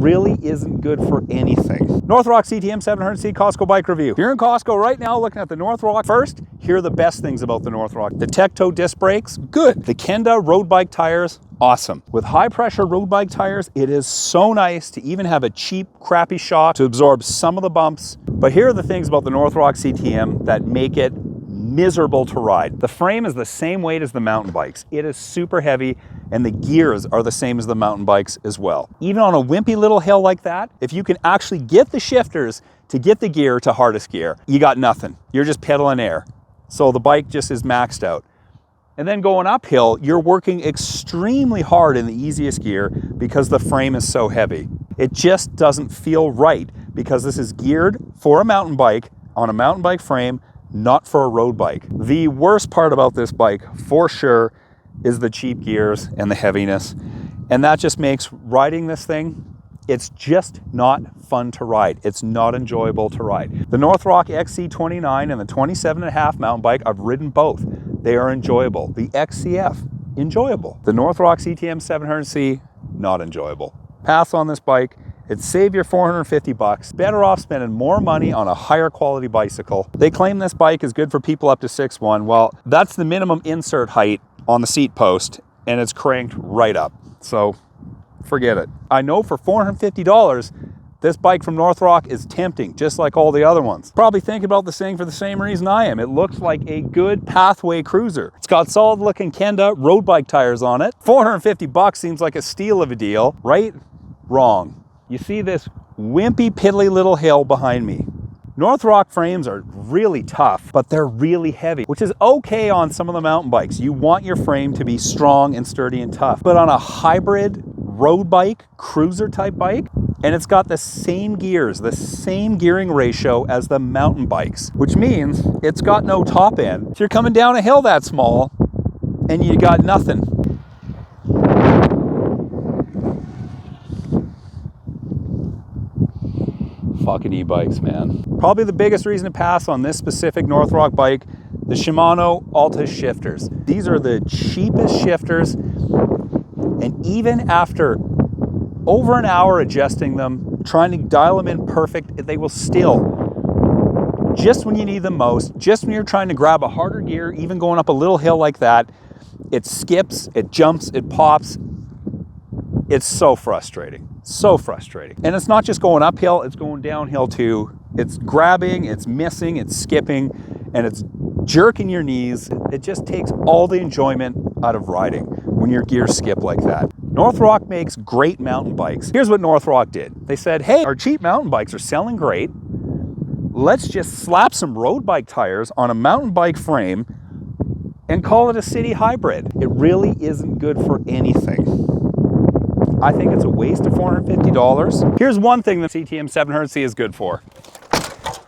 really isn't good for anything. Northrock CTM 700C Costco bike review. If you're in Costco right now looking at the Northrock, first, here are the best things about the Northrock. The tech toe disc brakes, good. The Kenda road bike tires, awesome. With high pressure road bike tires, it is so nice to even have a cheap, crappy shock to absorb some of the bumps. But here are the things about the Northrock CTM that make it miserable to ride. The frame is the same weight as the mountain bikes. It is super heavy, and the gears are the same as the mountain bikes as well. Even on a wimpy little hill like that, if you can actually get the shifters to get the gear to hardest gear, you got nothing. You're just pedaling air. So the bike just is maxed out. And then going uphill, you're working extremely hard in the easiest gear because the frame is so heavy. It just doesn't feel right because this is geared for a mountain bike on a mountain bike frame, not for a road bike. The worst part about this bike, for sure, is the cheap gears and the heaviness. And that just makes riding this thing, it's just not fun to ride. It's not enjoyable to ride. The Northrock XC29 and the 27.5 mountain bike, I've ridden both. They are enjoyable. The XCF, enjoyable. The Northrock CTM 700C, not enjoyable. Pass on this bike. It'd save your 450 bucks. Better off spending more money on a higher quality bicycle. They claim this bike is good for people up to 6'1". Well, that's the minimum insert height on the seat post, and it's cranked right up. So forget it. I know for $450, this bike from Northrock is tempting, just like all the other ones. Probably think about this thing for the same reason I am. It looks like a good pathway cruiser. It's got solid looking Kenda road bike tires on it. 450 bucks seems like a steal of a deal, right? Wrong. You see this wimpy, piddly little hill behind me. Northrock frames are really tough, but they're really heavy, which is okay on some of the mountain bikes. You want your frame to be strong and sturdy and tough. But on a hybrid road bike, cruiser type bike, and it's got the same gears, the same gearing ratio as the mountain bikes, which means it's got no top end. So you're coming down a hill that small and you got nothing. Fucking e-bikes, man. Probably the biggest reason to pass on this specific Northrock bike, the Shimano Alta shifters. These are the cheapest shifters, and even after over an hour adjusting them, trying to dial them in perfect, they will still, just when you need them most, just when you're trying to grab a harder gear, even going up a little hill like that, it skips, it jumps, it pops. It's so frustrating. So frustrating. And it's not just going uphill, it's going downhill too. It's grabbing, it's missing, it's skipping, and it's jerking your knees. It just takes all the enjoyment out of riding when your gears skip like that. Northrock makes great mountain bikes. Here's what Northrock did. They said, hey, our cheap mountain bikes are selling great. Let's just slap some road bike tires on a mountain bike frame and call it a city hybrid. It really isn't good for anything. I think it's a waste of $450. Here's one thing the CTM 700C is good for.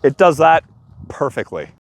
It does that perfectly.